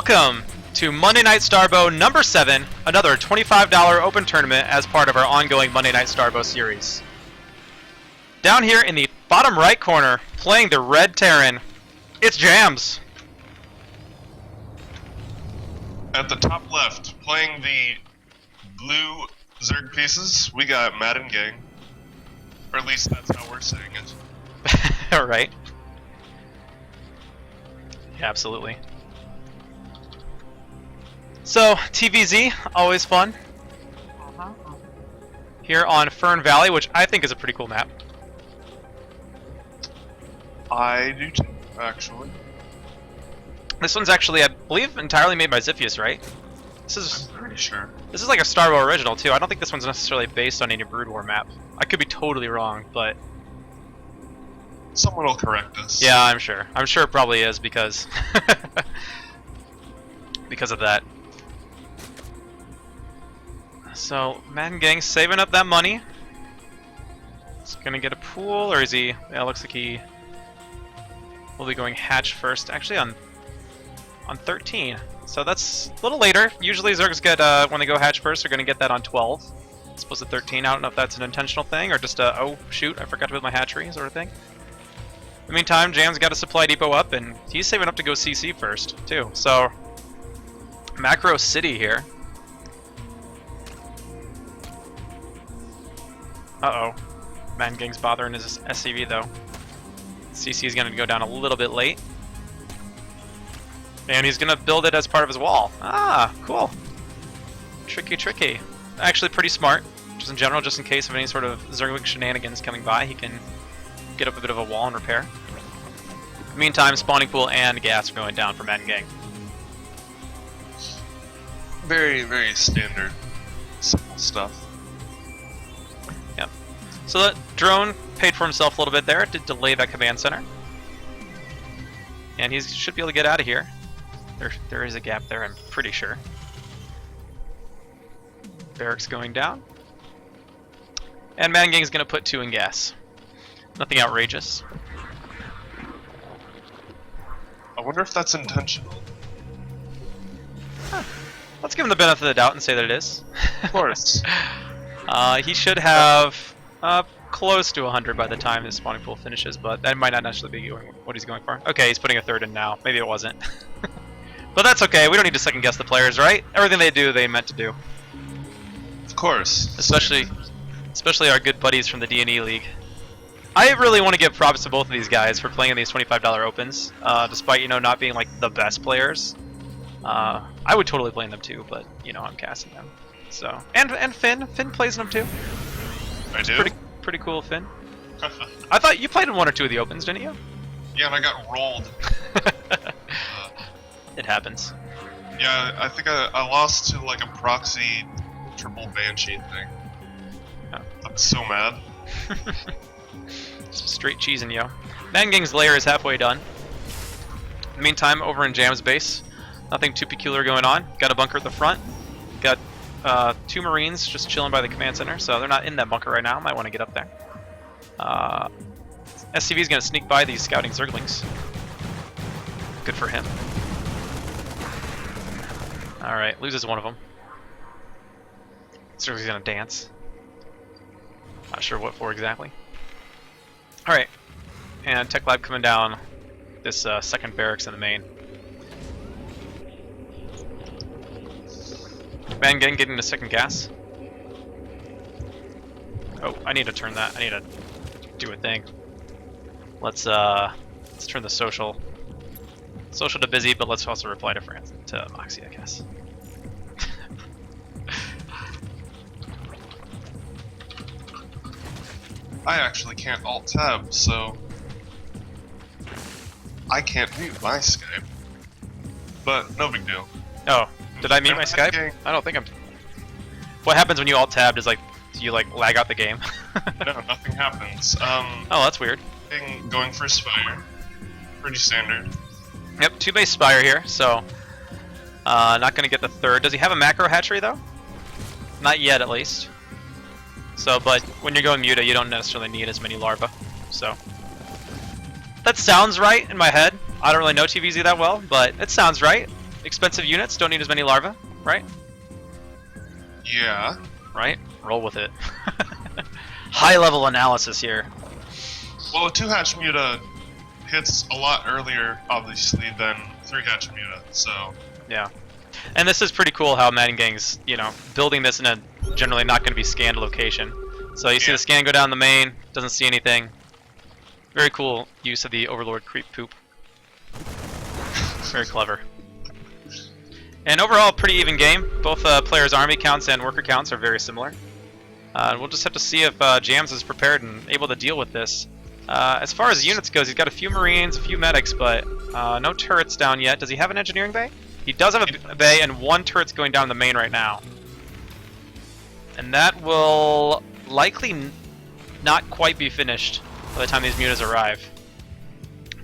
Welcome to Monday Night Starbow number 7, another $25 open tournament as part of our ongoing Monday Night Starbow series. Down here in the bottom right corner, playing the Red Terran, it's Jams. At the top left, playing the blue Zerg pieces, we got Madengang. Or at least that's how we're saying it. Alright. Yeah, absolutely. So, TVZ, always fun. Here on Fern Valley, which I think is a pretty cool map. I do too, actually. This one's actually, I believe, entirely made by Ziphius, right? I'm pretty sure. This is like a Starbow original, too. I don't think this one's necessarily based on any Brood War map. I could be totally wrong, but... Someone will correct us. Yeah, I'm sure. I'm sure it probably is, because... because of that. So, Madengang saving up that money. He's gonna get a pool, or is he... Yeah, it looks like he... will be going hatch first. Actually, on 13. So that's a little later. Usually Zergs get, when they go hatch first, they're gonna get that on 12. As opposed to 13. I don't know if that's an intentional thing, or just a, oh shoot, I forgot to build my hatchery sort of thing. In the meantime, Jam's got a supply depot up, and he's saving up to go CC first, too. So, Macro City here. Uh-oh. Madengang's bothering his SCV, though. CC is going to go down a little bit late. And he's going to build it as part of his wall. Ah, cool. Tricky, tricky. Actually pretty smart, just in general, just in case of any sort of Zergwig shenanigans coming by, he can get up a bit of a wall and repair. Meantime, spawning pool and gas are going down for Madengang. Very, very standard. Simple stuff. Yep. So that drone paid for himself a little bit there. It did delay that command center. And he should be able to get out of here. There is a gap there, I'm pretty sure. Barracks going down. And Madengang's going to put 2 in gas. Nothing outrageous. I wonder if that's intentional. Huh. Let's give him the benefit of the doubt and say that it is. Of course. He should have close to 100 by the time his spawning pool finishes, but that might not necessarily be what he's going for. Okay, he's putting a 3rd in now. Maybe it wasn't. But that's okay. We don't need to second guess the players, right? Everything they do, they meant to do. Of course. Especially our good buddies from the D&E League. I really want to give props to both of these guys for playing in these $25 opens, despite, you know, not being like the best players. I would totally play in them too, but you know, I'm casting them. So and Finn plays in them too. I do. Pretty cool, Finn. I thought you played in 1 or 2 of the opens, didn't you? Yeah, and I got rolled. It happens. Yeah, I think I lost to like a proxy triple banshee thing. Oh. I'm so mad. Straight cheesing, yo. Madengang's lair is halfway done. In the meantime, over in Jam's base, nothing too peculiar going on. Got a bunker at the front. Got 2 Marines just chilling by the command center, so they're not in that bunker right now. Might want to get up there. SCV is going to sneak by these scouting Zerglings. Good for him. Alright, loses one of them. So he's going to dance. Not sure what for exactly. Alright, and Tech Lab coming down this second barracks in the main. Madengang getting the second gas. Oh, I need to turn that. I need to do a thing. Let's turn the social to busy, but let's also reply to Moxie, I guess. I actually can't alt-tab, so I can't mute my Skype. But no big deal. Oh, did I mute my Skype? Gang. I don't think I'm... What happens when you alt-tabbed is like, do you like lag out the game? No, nothing happens. Oh, that's weird. Going for Spire. Pretty standard. Yep, 2 base Spire here, so... not gonna get the 3rd. Does he have a macro hatchery though? Not yet, at least. So, but when you're going Muta, you don't necessarily need as many larvae. So, that sounds right in my head. I don't really know TVZ that well, but it sounds right. expensive units don't need as many larvae, right? Yeah. Right? Roll with it. High level analysis here. Well, a 2-hatch muta hits a lot earlier, obviously, than 3-hatch muta, so... Yeah. And this is pretty cool how Madengang's, you know, building this in a generally not going to be scanned location. So you see the scan go down the main, doesn't see anything. Very cool use of the Overlord creep poop. Very clever. And overall, pretty even game. Both players' army counts and worker counts are very similar. We'll just have to see if Jams is prepared and able to deal with this. As far as units goes, he's got a few Marines, a few medics, but no turrets down yet. Does he have an engineering bay? He does have a bay, and 1 turret's going down the main right now. And that will likely not quite be finished by the time these mutas arrive.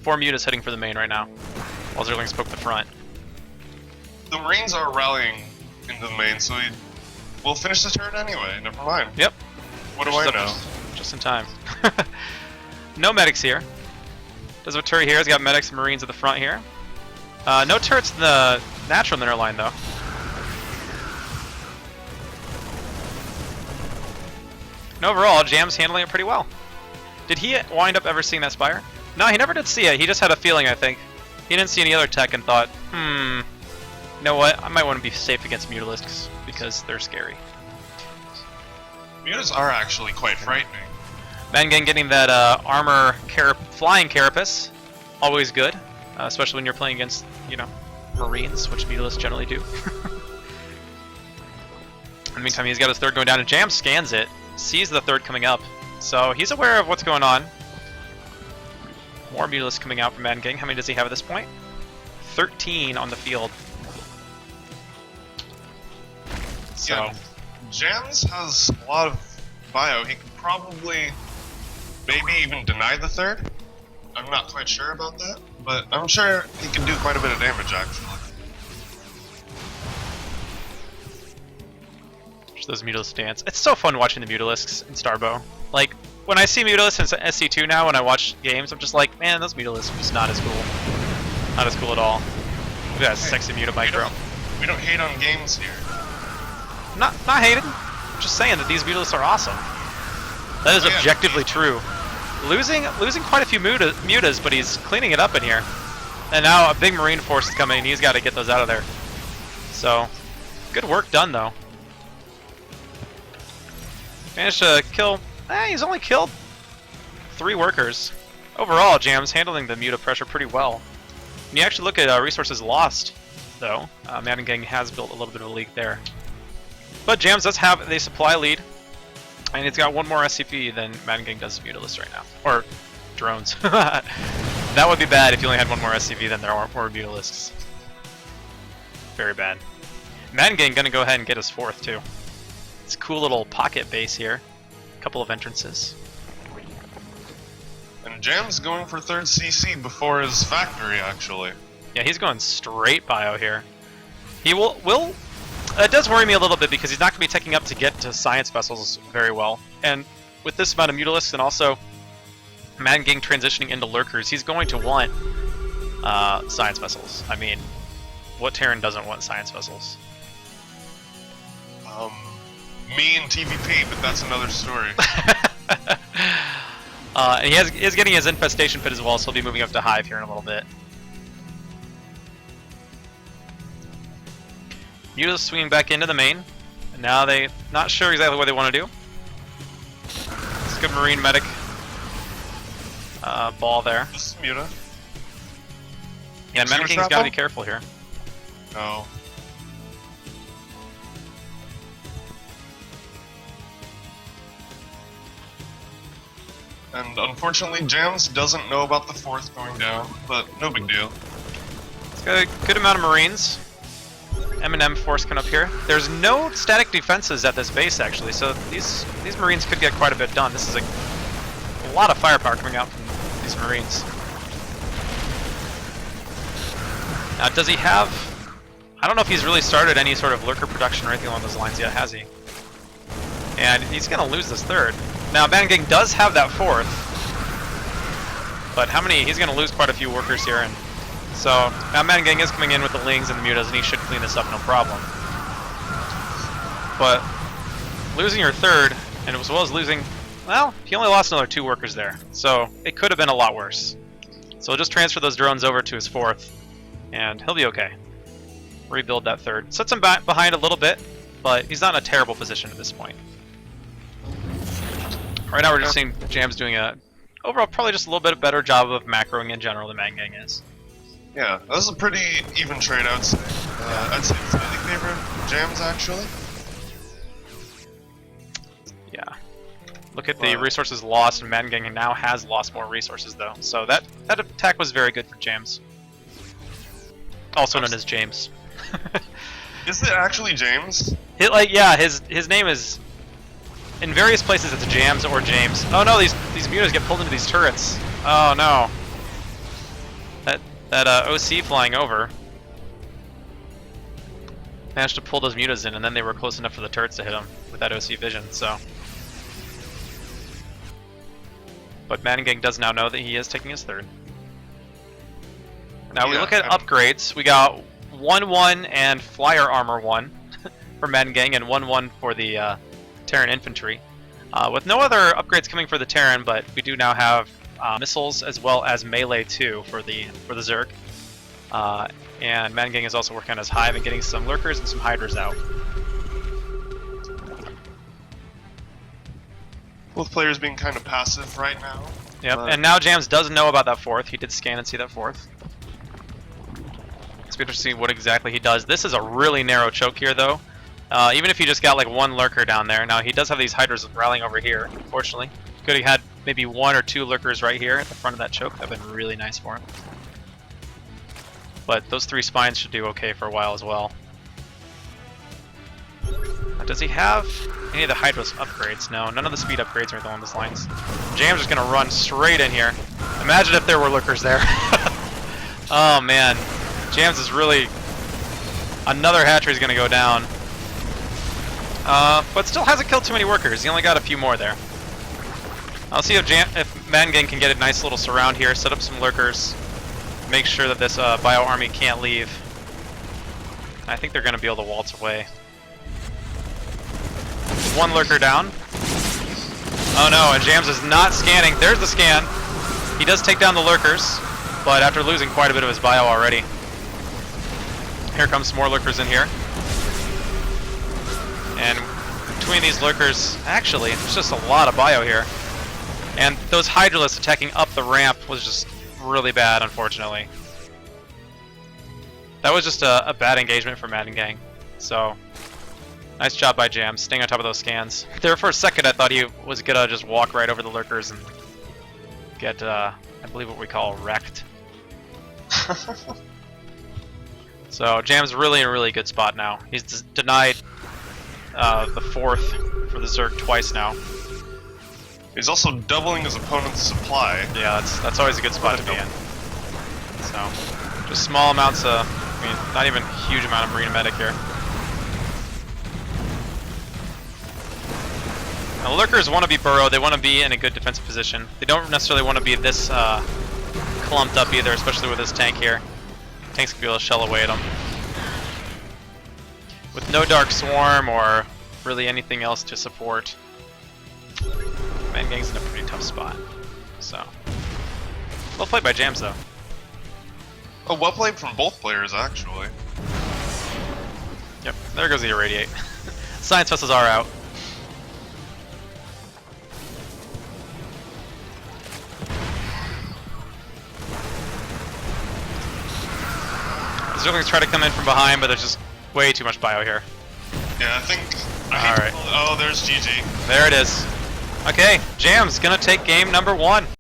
4 mutas heading for the main right now, while Zerlings poke the front. The Marines are rallying into the main, so we'll finish the turn anyway, never mind. Yep. What do I know? Just in time. No medics here. Does have a turret here, he's got medics and Marines at the front here. No turrets in the natural mineral line though. And overall, Jam's handling it pretty well. Did he wind up ever seeing that spire? No, he never did see it. He just had a feeling, I think. He didn't see any other tech and thought, you know what? I might want to be safe against Mutalisks because they're scary. Mutas are actually quite frightening. Madengang getting that armor flying carapace, always good, especially when you're playing against, you know, Marines, which Mutalisks generally do. In the meantime, he's got his 3rd going down, and Jam scans it, sees the 3rd coming up, so he's aware of what's going on. More Mutalisks coming out from Madengang. How many does he have at this point? 13 on the field. So, yeah, Jams has a lot of bio. He could probably maybe even deny the 3rd. I'm not quite sure about that, but I'm sure he can do quite a bit of damage actually. Just those Mutalisks dance. It's so fun watching the Mutalisks in Starbow. Like, when I see Mutalisks in SC2 now, when I watch games, I'm just like, man, those Mutalisks are just not as cool. Not as cool at all. Look at that sexy Muta micro. We don't hate on games here. Not hated. I'm just saying that these Mutalisks are awesome. That is objectively true. Losing quite a few mutas, but he's cleaning it up in here. And now a big Marine force is coming, and he's got to get those out of there. So, good work done, though. Managed to kill... he's only killed 3 workers. Overall, Jam's handling the muta pressure pretty well. When you actually look at resources lost, though, Madengang has built a little bit of a lead there. But Jams does have a supply lead, and it's got 1 more SCP than Madengang does Mutalisks right now. Or drones. That would be bad if you only had 1 more SCP than there are more Mutalisks. Very bad. Madengang gonna go ahead and get his 4th too. It's a cool little pocket base here. A couple of entrances. And Jam's going for 3rd CC before his factory, actually. Yeah, he's going straight bio here. He will it does worry me a little bit because he's not going to be taking up to get to science vessels very well. And with this amount of Mutalisks and also Madengang transitioning into lurkers, he's going to want science vessels. I mean, what Terran doesn't want science vessels? Me and TVP, but that's another story. And he is getting his infestation pit as well, so he'll be moving up to Hive here in a little bit. Muta's swinging back into the main, and now they not sure exactly what they want to do. It's a good Marine medic ball there. This is Muta. Yeah, Madengang's got to be careful here. No. And unfortunately, Jams doesn't know about the 4th going down, but no big deal. It's got a good amount of Marines. M&M force coming up here. There's no static defenses at this base, actually, so these Marines could get quite a bit done. This is a lot of firepower coming out from these Marines. Now, does he have... I don't know if he's really started any sort of lurker production or anything along those lines yet, has he? And he's going to lose this 3rd. Now, Madengang does have that 4th, but how many? He's going to lose quite a few workers here, and So now Madengang is coming in with the Lings and the Mutas, and he should clean this up no problem. But losing your third, and as well as losing, well, he only lost another 2 workers there. So it could have been a lot worse. So we'll just transfer those drones over to his 4th, and he'll be okay. Rebuild that 3rd. Sets him back behind a little bit, but he's not in a terrible position at this point. Right now we're just seeing Jam's doing a, overall, probably just a little bit better job of macroing in general than Madengang is. Yeah, that was a pretty even trade, I would say. I'd say slightly favored Jams, actually. Yeah. Look at the resources lost, and Madengang now has lost more resources, though. So that attack was very good for James. Also known as James. Is it actually James? Yeah, his name is... In various places it's Jams or James. Oh no, these mutas get pulled into these turrets. Oh no. That OC flying over managed to pull those mutas in, and then they were close enough for the turrets to hit them with that OC vision, so... But Madengang does now know that he is taking his 3rd. Now we look at upgrades. We got 1-1 and Flyer Armor 1 for Madengang, and 1-1 for the Terran Infantry. With no other upgrades coming for the Terran, but we do now have missiles as well as melee 2 for the Zerg. And Madengang is also working on his hive and getting some lurkers and some hydras out. Both players being kind of passive right now. Yep, and now Jams does know about that 4th. He did scan and see that 4th. It's good to see what exactly he does. This is a really narrow choke here, though. Even if he just got like 1 lurker down there. Now he does have these hydras rallying over here, unfortunately. Could have had maybe 1 or 2 lurkers right here at the front of that choke. That would have been really nice for him. But those 3 spines should do okay for a while as well. Does he have any of the hydras upgrades? No, none of the speed upgrades or anything along those lines. Jam's just gonna run straight in here. Imagine if there were lurkers there. Oh man, Jams is really... Another hatchery's gonna go down. But still hasn't killed too many workers. He only got a few more there. I'll see if Madengang can get a nice little surround here, set up some lurkers, make sure that this bio army can't leave. I think they're gonna be able to waltz away. 1 lurker down. Oh no, and Jams is not scanning. There's the scan. He does take down the lurkers, but after losing quite a bit of his bio already. Here comes some more lurkers in here. And between these lurkers, actually, there's just a lot of bio here. And those hydralisks attacking up the ramp was just really bad, unfortunately. That was just a bad engagement for Madengang. So... Nice job by Jam, staying on top of those scans. There for a second I thought he was gonna just walk right over the lurkers and get, I believe what we call wrecked. So Jam's really in a really good spot now. He's denied the 4th for the Zerg twice now. He's also doubling his opponent's supply. Yeah, that's always a good spot to be in. So, just small amounts of, I mean, not even a huge amount of Marine Medic here. Now, lurkers want to be burrowed, they want to be in a good defensive position. They don't necessarily want to be this clumped up either, especially with this tank here. Tanks can be able to shell away at them. With no Dark Swarm or really anything else to support, Madengang's in a pretty tough spot. So, well played by Jams though. Oh, well played from both players actually. Yep, there goes the Irradiate. Science vessels are out. Zerglings try to come in from behind, but there's just way too much bio here. Yeah, I think... Alright. Oh, there's GG. There it is. Okay, Jam's gonna take game number 1.